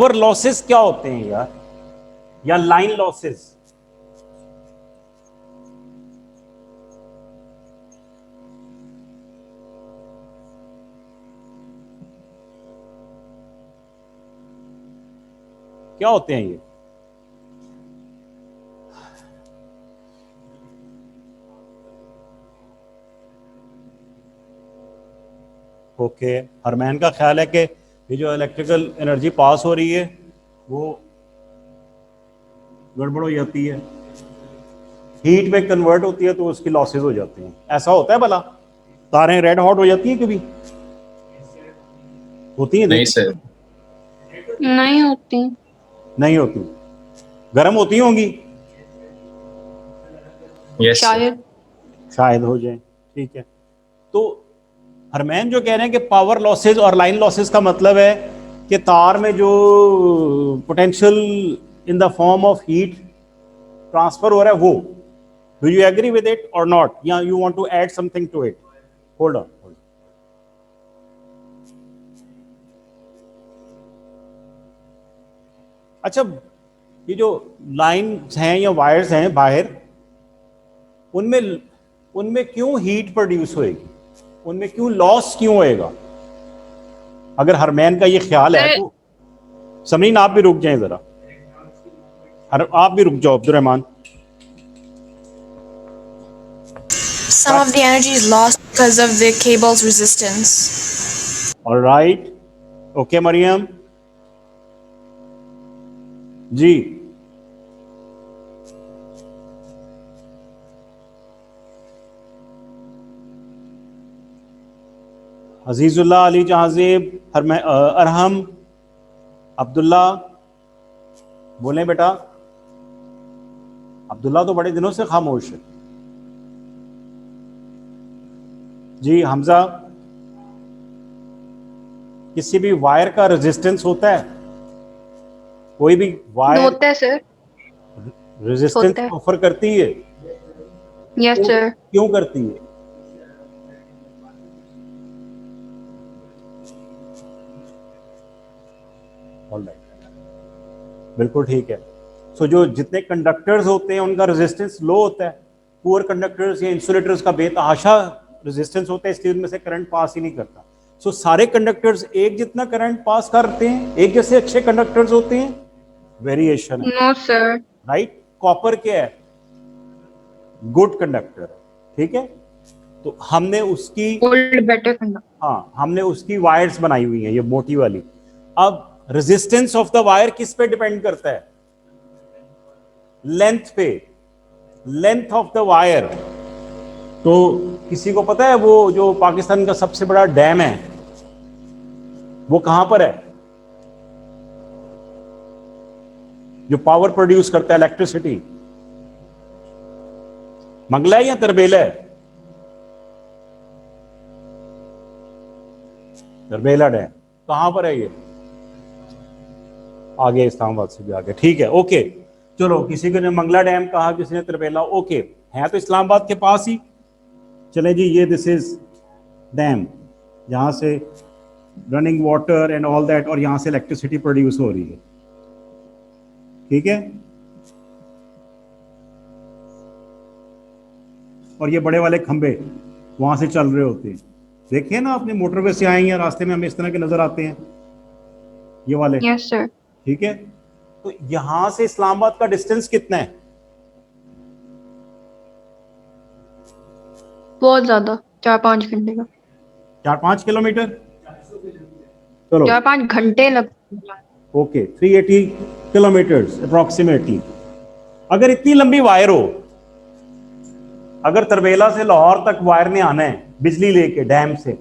Power losses क्या होते हैं यार, या लाइन लॉसेस? क्या होते हैं ये? ओके, हरमैन का ख्याल है कि ये जो इलेक्ट्रिकल एनर्जी पास हो रही है वो गड़बड़ हो जाती है, हीट में कन्वर्ट होती है तो उसकी लॉसेस हो जाती हैं। ऐसा होता है भला? तारें रेड हॉट हो जाती हैं कभी? होती हैं? नहीं सर। नहीं होती। नहीं होती। गर्म होती होंगी? Yes sir. शायद। शायद हो जाए। ठीक है, तो हरमैन जो कह रहे हैं कि पावर लॉसेज और लाइन लॉसेज का मतलब है कि तार में जो potential in the form of heat transfer हो रहा है वो। Do you agree with it और नॉट, या you want to add something to it? Hold on. अच्छा, ये जो लाइन्स हैं या वायर्स हैं बाहर, उनमें उनमें क्यों हीट प्रोड्यूस होएगी, उनमें क्यों लॉस क्यों होएगा? अगर हरमैन का ये ख्याल है तो समरीन आप भी रुक जाएं जरा, आप भी रुक जाओ Abdurrahman. Some of the energy is lost because of the cable's resistance. All right, okay Mariam ji. Azizullah, Ali Jahanzeb, Arham, Abdullah, बोलें बेटा। अब्दुल्ला तो बड़े दिनों से खामोश है। जी हमजा, किसी भी वायर का रेजिस्टेंस होता है? कोई भी वायर होता है सर। रेजिस्टेंस ऑफर करती है? Yes sir. क्यों करती है? बिल्कुल ठीक है। सो जो जितने कंडक्टर्स होते हैं उनका रेजिस्टेंस लो होता है। पुअर कंडक्टर्स या इंसुलेटर्स का बेतहाशा रेजिस्टेंस होता है, इसलिए उनमें से करंट पास ही नहीं करता। सो सारे कंडक्टर्स एक जितना करंट पास करते हैं, एक जैसे अच्छे कंडक्टर्स होते हैं? वेरिएशन है। No sir. राइट, कॉपर क्या है? गुड कंडक्टर, ठीक है। तो हमने उसकी ओल्ड बेटर कंडक्टर। हाँ, हमने उसकी वायर्स बनाई हुई हैं ये मोटी वाली। अब रेजिस्टेंस ऑफ द वायर किस पे डिपेंड करता है? लेंथ पे, लेंथ ऑफ द वायर। तो किसी को पता है वो जो पाकिस्तान का सबसे बड़ा डैम है वो कहां पर है, जो पावर प्रोड्यूस करता है इलेक्ट्रिसिटी? मंगला है या तरबेला है? तरबेला डैम कहां पर है? ये आगे, इस्लामाबाद से भी आगे। ठीक है, ओके, चलो, किसी ने मंगला डैम कहा, किसी ने तरबेला, ओके, है तो इस्लामाबाद के पास ही। चले जी, ये दिस इज डैम, जहां से running water and all that, और यहां से इलेक्ट्रिसिटी प्रोड्यूस हो रही है, ठीक है। और ये बड़े वाले खंबे वहां से चल रहे होते हैं, देखिए ना, अपने मोटरवे से आए हैं, रास्ते में हमें इस तरह के नजर आते हैं ये वाले। Yes sir. ठीक है, तो यहां से इस्लामाबाद का डिस्टेंस कितना है? बहुत ज्यादा, 4-5 घंटे का। 4-5 किलोमीटर, चलो 4-5 घंटे लगते हैं। Okay, 380 kilometres approximately. अगर इतनी लंबी वायर हो, अगर तरबेला से लाहौर तक वायर ने आना है बिजली लेके डैम से,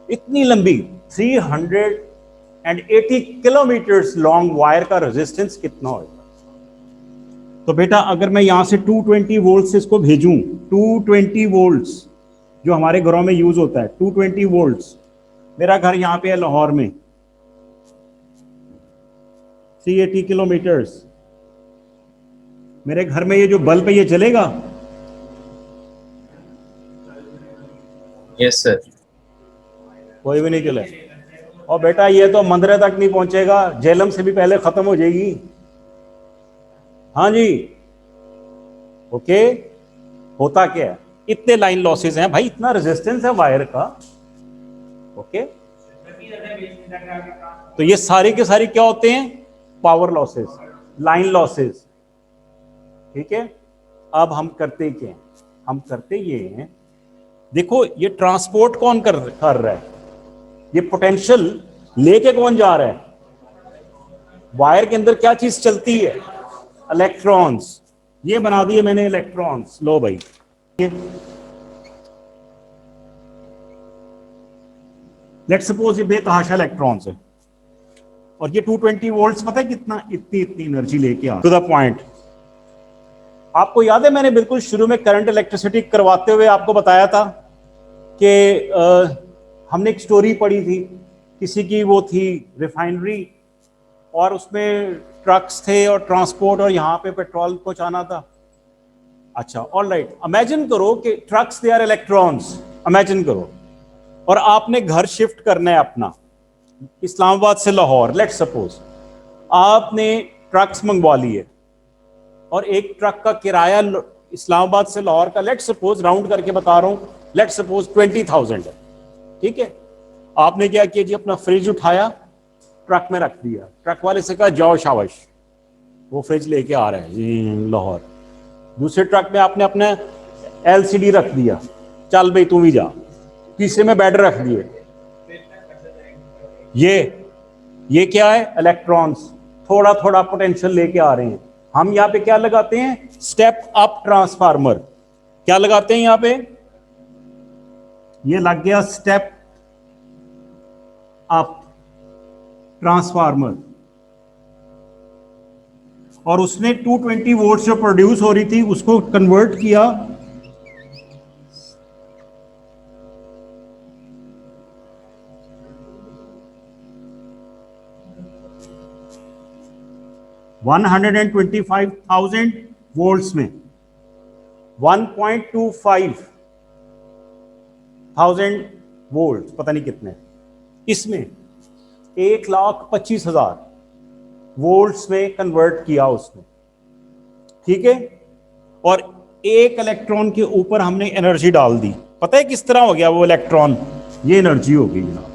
इतनी लंबी 380 किलोमीटर्स लॉन्ग वायर का रेजिस्टेंस कितना होगा? तो बेटा अगर मैं यहां से 220 वोल्ट से इसको भेजूं, 220 वोल्ट्स जो हमारे घरों में यूज होता है, 220 वोल्ट्स, मेरा घर यहां पे है लाहौर में, 380 किलोमीटर्स, मेरे घर में ये जो बल्ब है ये चलेगा? Yes sir. कोई भी नहीं चले। और बेटा ये तो मंदिर तक नहीं पहुंचेगा, झेलम से भी पहले खत्म हो जाएगी। हाँ जी, ओके। होता क्या है, इतने लाइन लॉसेस हैं भाई, इतना रेजिस्टेंस है वायर का। ओके, तो ये सारे के सारे क्या होते हैं, पावर लॉसेस, लाइन लॉसेस। ठीक है, अब हम करते क्या हैं, हम करते ये हैं, देखो ये ट्रांसपोर्ट कौन कर रहा है, ये पोटेंशियल लेके कौन जा रहा है, वायर के अंदर क्या चीज चलती है, इलेक्ट्रॉन्स। ये बना दिए मैंने इलेक्ट्रॉन्स, लो भाई। लेट्स सपोज ये बेतहाशा इलेक्ट्रॉन्स है, और ये 220 वोल्ट्स पता है कितना, इतनी इतनी एनर्जी लेके आ, टू द पॉइंट। आपको याद है मैंने बिल्कुल शुरू में करंट इलेक्ट्रिसिटी करवाते हुए आपको बताया था कि हमने एक स्टोरी पढ़ी थी, किसी की वो थी रिफाइनरी, और उसमें ट्रक्स थे और ट्रांसपोर्ट, और यहाँ पे पेट्रोल पहुंचाना था। अच्छा, ऑल राइट, इमेजिन करो कि trucks they are electrons, imagine करो, और आपने घर शिफ्ट करना है अपना, इस्लामाबाद से लाहौर, लेट्स सपोज आपने ट्रक्स मंगवा लिए, और एक ट्रक का किराया इस्लामाबाद से लाहौर का, लेट्स सपोज राउंड करके बता रहा हूं, लेट्स सपोज 20,000 है। ठीक है, आपने क्या किया जी, अपना फ्रिज उठाया, ट्रक में रख दिया, ट्रक वाले से कहा जाओ शाबाश, वो फ्रिज लेके आ रहा है जी लाहौर। दूसरे ट्रक में आपने अपना एलसीडी रख दिया, चल भाई तू भी जा। तीसरे में बैटरी रख दिए। ये क्या है, इलेक्ट्रॉन्स, थोड़ा थोड़ा पोटेंशियल लेके आ रहे हैं। हम यहां पे क्या लगाते हैं, स्टेप अप ट्रांसफार्मर। क्या लगाते हैं यहां पे, ये लग गया स्टेप अप ट्रांसफार्मर, और उसने 220 वोल्ट जो प्रोड्यूस हो रही थी उसको कन्वर्ट किया 125,000 वोल्ट्स में, 1.25,000 वोल्ट, पता नहीं कितने, इसमें 1,25,000 वोल्ट्स में कन्वर्ट किया उसने। ठीक है, और एक इलेक्ट्रॉन के ऊपर हमने एनर्जी डाल दी। पता है किस तरह हो गया वो इलेक्ट्रॉन, ये एनर्जी हो गई जनाब।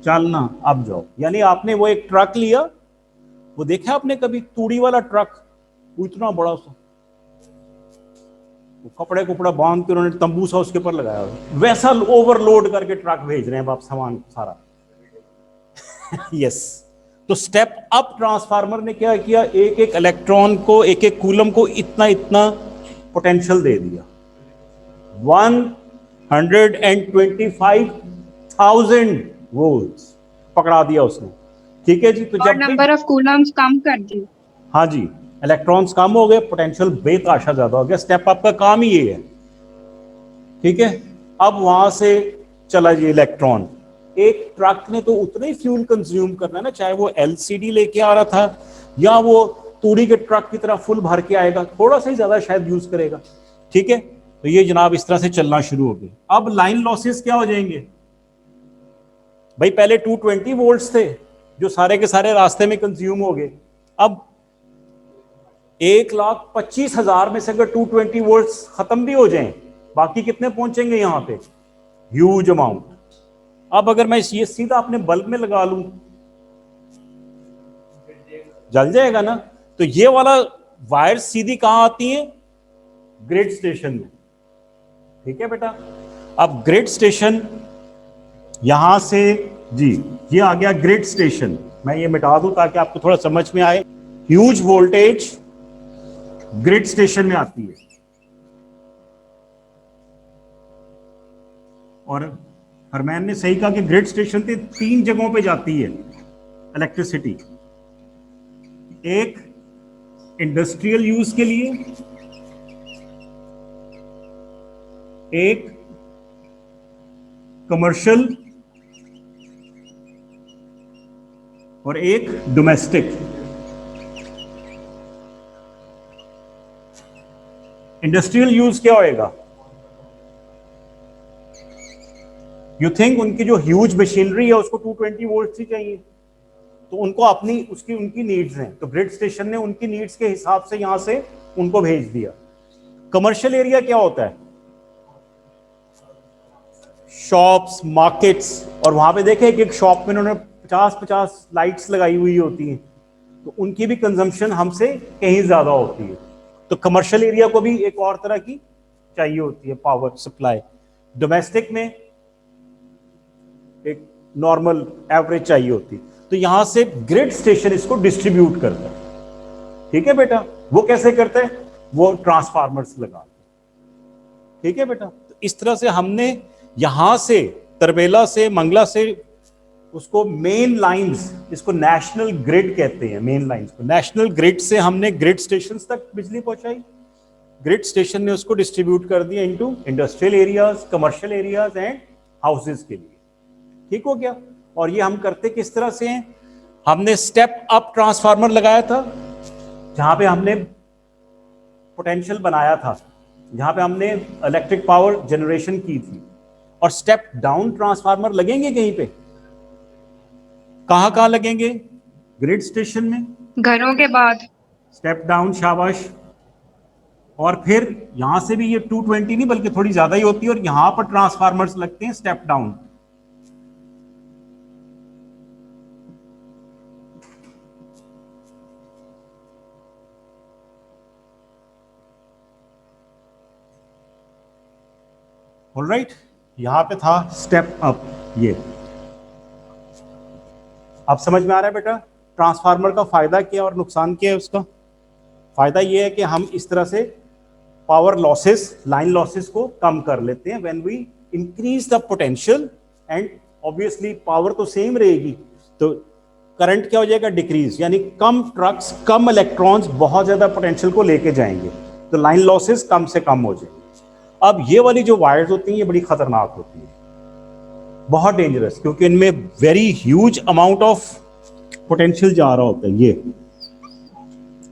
चलना, अब जाओ, यानी आपने वो एक ट्रक लिया, वो देखा आपने कभी तूड़ी वाला ट्रक, वो इतना बड़ा सा, वो कपड़े कुपड़ा बांध के उन्होंने तंबू सा उसके ऊपर लगाया, वैसा ओवरलोड करके ट्रक भेज रहे हैं आप सामान सारा। यस, तो स्टेप अप ट्रांसफार्मर ने क्या किया, एक एक इलेक्ट्रॉन को, एक एक कूलम को इतना इतना पोटेंशियल दे दिया, 125,000 वोल्ट्स पकड़ा दिया उसने। ठीक है जी, तो और जब नंबर ऑफ कूलम्स कम कर दी। हाँ जी, इलेक्ट्रॉन्स कम हो गए, पोटेंशियल बेतहाशा ज्यादा हो गया। स्टेप अप का काम ही ये है। ठीक है, अब वहां से चला जी इलेक्ट्रॉन, एक ट्रक ने तो उतना ही फ्यूल कंज्यूम करना है ना, चाहे वो एलसीडी लेके आ रहा था या वो तूड़ी के ट्रक की तरह फुल भर के आएगा, थोड़ा सा ही ज्यादा शायद यूज करेगा। ठीक है, तो ये जनाब इस तरह से चलना शुरू हो गए। अब लाइन लॉसेस क्या हो जाएंगे भाई, पहले 220 वोल्ट्स थे जो सारे के सारे रास्ते में कंज्यूम हो गए। अब 1,25,000 में से अगर 220 वोल्ट्स खत्म भी हो जाएं, बाकी कितने पहुंचेंगे यहां पे, ह्यूज अमाउंट। अब अगर मैं ये सीधा अपने बल्ब में लगा लूं, जल जाएगा ना। तो ये वाला वायर सीधी कहां आती है, ग्रिड स्टेशन में। ठीक है बेटा, अब ग्रिड स्टेशन यहां से जी, ये आ गया ग्रिड स्टेशन। मैं ये मिटा दूं ताकि आपको थोड़ा समझ में आए। ह्यूज वोल्टेज ग्रिड स्टेशन में आती है, और हरमैन ने सही कहा कि ग्रिड स्टेशन पे 3 जगहों पे जाती है इलेक्ट्रिसिटी। एक इंडस्ट्रियल यूज के लिए, एक कमर्शियल, और एक डोमेस्टिक। इंडस्ट्रियल यूज क्या होएगा, यू थिंक उनकी जो ह्यूज मशीनरी है उसको 220 वोल्ट ही चाहिए, तो उनको अपनी उसकी उनकी नीड्स हैं, तो ग्रिड स्टेशन ने उनकी नीड्स के हिसाब से यहां से उनको भेज दिया। कमर्शियल एरिया क्या होता है? शॉप्स, मार्केट्स, और वहां पे देखे एक शॉप में उन्होंने 50-50 लाइट्स लगाई हुई होती हैं, तो उनकी भी कंजम्पशन हमसे कहीं ज्यादा होती है। तो कमर्शियल एरिया को भी एक और तरह की चाहिए होती है पावर सप्लाई। डोमेस्टिक में एक नॉर्मल एवरेज चाहिए होती है। तो यहां से ग्रिड स्टेशन इसको डिस्ट्रीब्यूट करता है। ठीक है बेटा, वो कैसे करते हैं? वो ट्रांसफार्मर्स लगाते हैं। ठीक है बेटा, तो इस तरह से हमने यहां से तरबेला से मंगला से उसको मेन लाइंस, इसको नेशनल ग्रिड कहते हैं, मेन लाइंस को नेशनल ग्रिड से हमने ग्रिड स्टेशन तक बिजली पहुंचाई। ग्रिड स्टेशन ने उसको डिस्ट्रीब्यूट कर दिया into industrial areas, commercial areas and houses के लिए। ठीक हो गया? और ये हम करते किस तरह से हैं? हमने स्टेप अप ट्रांसफार्मर लगाया था जहां पे हमने पोटेंशियल बनाया था, जहां पे हमने इलेक्ट्रिक पावर जनरेशन की थी। और स्टेप डाउन ट्रांसफार्मर लगेंगे कहीं पे? कहां लगेंगे? ग्रिड स्टेशन में, घरों के बाद। स्टेप डाउन, शाबाश। और फिर यहां से भी ये 220 नहीं बल्कि थोड़ी ज्यादा ही होती है, और यहां पर ट्रांसफार्मर्स लगते हैं स्टेप डाउन। ऑलराइट, यहां पे था स्टेप अप। ये अब समझ में आ रहा है बेटा ट्रांसफार्मर का फायदा क्या और नुकसान क्या है? उसका फायदा ये है कि हम इस तरह से पावर लॉसेस, लाइन लॉसेस को कम कर लेते हैं when we increase the potential, and obviously power तो सेम रहेगी, तो करंट क्या हो जाएगा? डिक्रीज, यानी कम ट्रक्स, कम इलेक्ट्रॉन्स बहुत ज्यादा पोटेंशियल को लेके जाएंगे, तो लाइन लॉसेस कम से कम हो जाएंगे। अब ये वाली जो वायर्स होती हैं ये बड़ी खतरनाक होती है, बहुत डेंजरस, क्योंकि इनमें very huge amount of potential जा रहा होता है। ये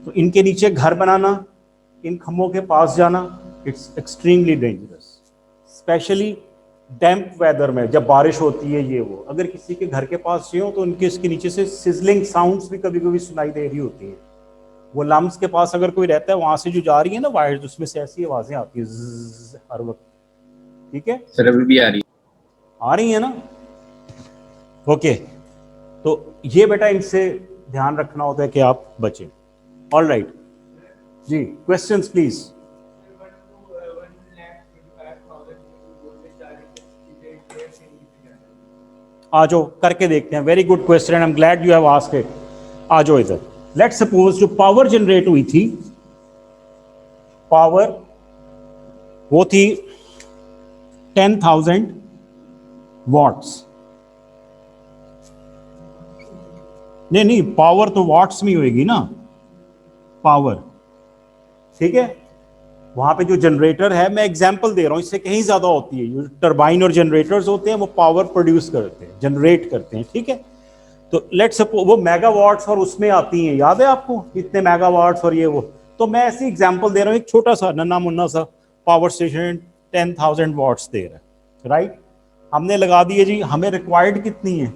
तो इनके नीचे घर बनाना, इन खंभों के पास जाना, it's extremely dangerous, specially damp weather में, जब बारिश होती है। ये वो अगर किसी के घर के पास हो तो उनके इसके नीचे से सिजलिंग साउंड्स भी कभी कभी सुनाई दे रही होती हैं। वो लम्स के पास अगर कोई रहता है, वहां से जो जा रही है ना वायर्स, उसमें से ऐसी आवाजें आती है हर वक्त। ठीक है सर, अभी भी आ रही है ना? ओके, तो ये बेटा इनसे ध्यान रखना होता है कि आप बचें। ऑल राइट जी, क्वेश्चंस प्लीज। आ जाओ करके देखते हैं। Very good question, I am glad you have asked it. आ जाओ इधर। लेट्स सपोज जो पावर जनरेट हुई थी, पावर वो थी 10,000 वॉट्स। नहीं, पावर तो वॉट्स में होएगी ना, पावर। ठीक है, वहां पे जो जनरेटर है, मैं एग्जांपल दे रहा हूं, इससे कहीं ज्यादा होती है। जो टरबाइन और जनरेटर्स होते हैं वो पावर प्रोड्यूस करते हैं, जनरेट करते हैं। ठीक है, तो लेट्स सपोज वो मेगावाट्स और उसमें आती हैं, याद है आपको इतने मेगावाट्स और ये वो। तो मैं ऐसी एग्जांपल दे रहा हूं, एक छोटा सा नन्ना मुन्ना सा पावर स्टेशन 10,000 वॉट्स दे रहा है, राइट। हमने लगा दिए जी, हमें रिक्वायर्ड कितनी है?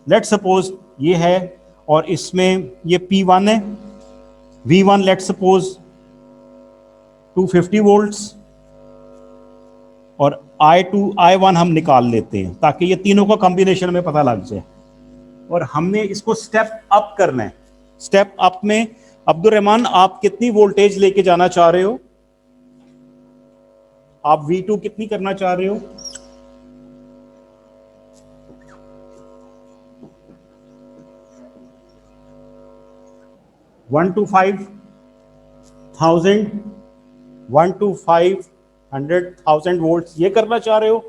लेट्स सपोज ये है, और इसमें ये P1 है, V1 लेट्स सपोज 250 वोल्ट्स, और I1 हम निकाल लेते हैं ताकि ये तीनों का कॉम्बिनेशन हमें पता लग जाए। और हमने इसको स्टेप अप करना है। स्टेप अप में अब्दुल रहमान आप कितनी वोल्टेज लेके जाना चाह रहे हो? आप V2 कितनी करना चाह रहे हो? वन टू 100,000 वोल्ट ये करना चाह रहे हो?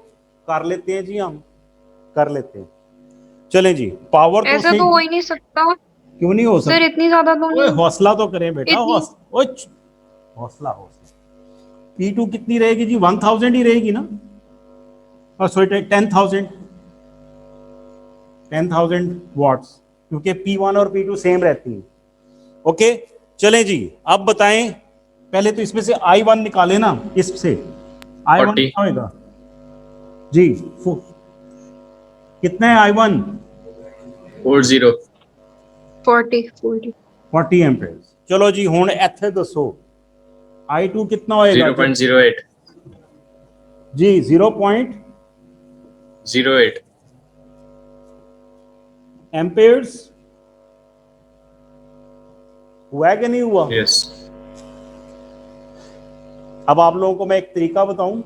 कर लेते हैं जी, हम कर लेते हैं। चलें जी, पावर ऐसा तो हो ही नहीं सकता। क्यों नहीं हो सकता सर इतनी ज्यादा तो नहीं। हौसला तो करें बेटा, हौसला। P2 कितनी रहेगी जी? 1000 ही रहेगी ना, सॉरी 10,000 वॉट्स, क्योंकि P1 और P2 सेम रहती हैं। ओके, चलें जी, अब बताएं। पहले तो इसमें से I1 निकाले ना, इससे I1 क्या होगा? जी कितना है I1? 40 40 40 एम्पेयर्स। चलो जी हुण ਇੱਥੇ ਦੱਸੋ I2 कितना होएगा? 0.08 जी 0.08 एम्पेयर्स। हुआ है कि नहीं हुआ? यस अब आप लोगों को मैं एक तरीका बताऊं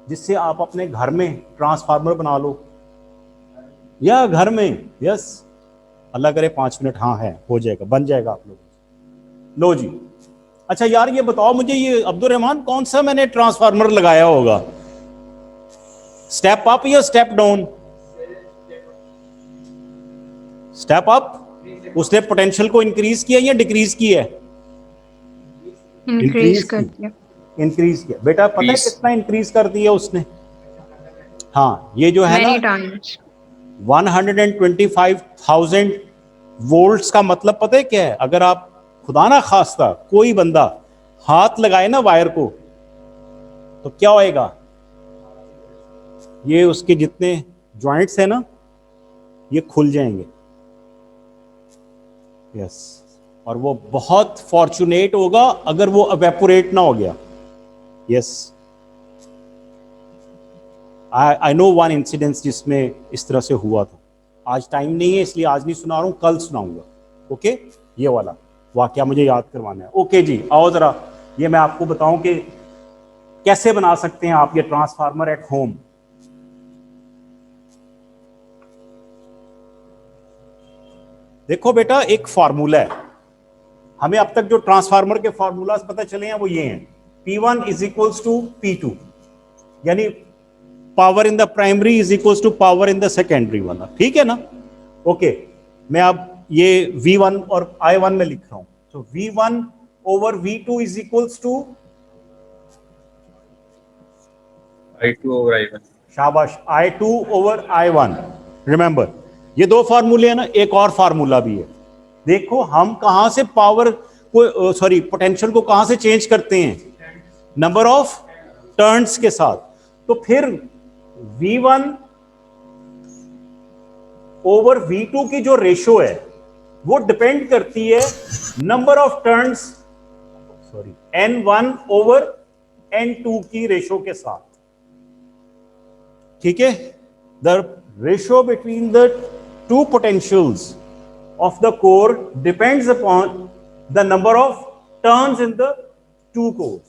जिससे आप अपने घर में ट्रांसफार्मर बना लो, या घर में, यस अल्लाह करे 5 मिनट, हाँ है, हो जाएगा, बन जाएगा आप लोग। लो जी, अच्छा यार ये बताओ मुझे, ये अब्दुल रहमान कौन सा मैंने ट्रांसफार्मर लगाया होगा, स्टेप अप या स्टेप डाउन? Step up. उसने पोटेंशियल को इंक्रीज किया या डिक्रीज किया है? इंक्रीज कर दिया। इंक्रीज किया। बेटा पता है Increase. कितना इंक्रीज कर दिया उसने? हाँ ये जो है ना Many times. 125,000 वोल्ट्स का मतलब पता है क्या है? अगर आप खुदा ना खास्ता कोई बंदा हाथ लगाए ना वायर को तो क्या होएगा? ये उसके जितने जॉइंट्स है ना ये खुल जाएंगे। यस, और वो बहुत फॉर्चुनेट होगा अगर वो एवेपोरेट ना हो गया। Yes, I know one incidence जिसमें इस तरह से हुआ था। आज टाइम नहीं है इसलिए आज नहीं सुना रहा हूं, कल सुनाऊंगा। ओके, ये वाला वाकया मुझे याद करवाना है। ओके जी, आओ जरा ये मैं आपको बताऊं कि कैसे बना सकते हैं आप ये ट्रांसफार्मर एट होम। देखो बेटा, एक फार्मूला है, हमें अब तक जो ट्रांसफार्मर के फार्मूलाज पता चले हैं वो ये हैं। P1 is equals to P2, यानी power in the primary is equals to power in the secondary वाला, ठीक है ना? ओके, मैं अब ये V1 और I1 में लिख रहा हूं, तो V1 over V2 is equals to, I2 over I1 शाबाश, I2 ओवर I1। रिमेंबर ये दो फार्मूले हैं ना, एक और फार्मूला भी है। देखो हम कहां से पावर को, सॉरी पोटेंशियल को कहां से चेंज करते हैं? नंबर ऑफ टर्न्स के साथ। तो फिर V1 ओवर V2 की जो रेशो है वो डिपेंड करती है number of turns, sorry N1 over N2 की रेशो के साथ, ठीक है? The ratio between the two potentials of the core depends upon the number of turns in the two cores,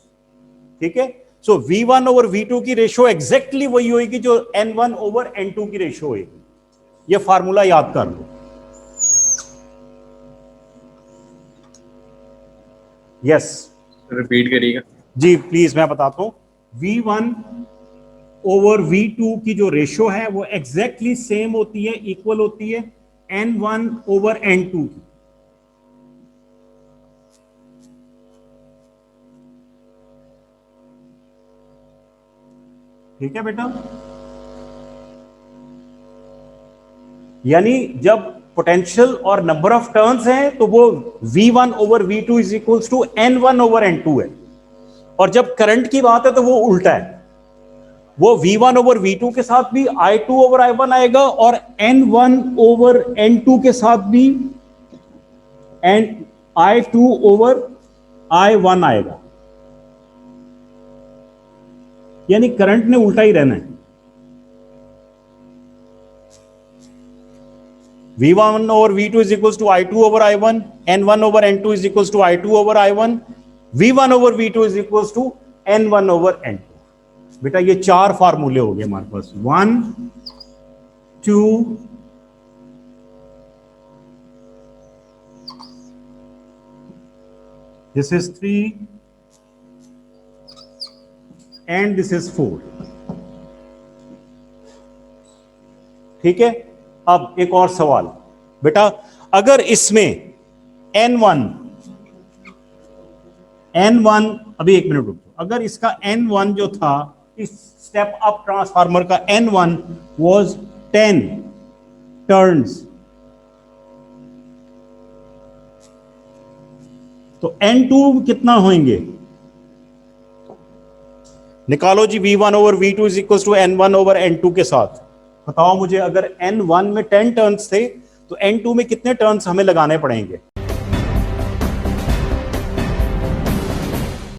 ठीक है? सो V1 ओवर V2 की रेशो एग्जैक्टली वही होगी जो N1 ओवर N2 की रेशो होगी। ये फार्मूला याद कर लो। यस, रिपीट करिएगा। जी प्लीज, मैं बताता हूं। V1 ओवर V2 की जो रेशो है वो एग्जैक्टली सेम होती है, इक्वल होती है N1 ओवर N2 की। ठीक है बेटा? यानी जब पोटेंशियल और नंबर ऑफ टर्न्स हैं तो वो V1 over V2 is equals to N1 over N2 है, और जब करंट की बात है तो वो उल्टा है, वो V1 ओवर V2 के साथ भी I2 ओवर I1 आएगा और N1 ओवर N2 के साथ भी I2 ओवर I1 आएगा। यानी करंट ने उल्टा ही रहना है। V1 over V2 is equals to I2 over I1, N1 over N2 is equals to I2 over I1, V1 over V2 is equals to N1 over N2। बेटा ये चार फार्मूले हो गए हमारे पास, 1 2 this is 3 and this is 4। ठीक है? अब एक और सवाल बेटा, अगर इसमें N1 अभी एक मिनट रुको, अगर इसका N1 जो था इस स्टेप अप ट्रांसफार्मर का N1 वाज 10 टर्न्स, तो N2 कितना होंगे? निकालो जी V1 over V2 is equal to N1 over N2 के साथ। बताओ मुझे, अगर N1 में 10 टर्न्स थे तो N2 में कितने टर्न्स हमें लगाने पड़ेंगे?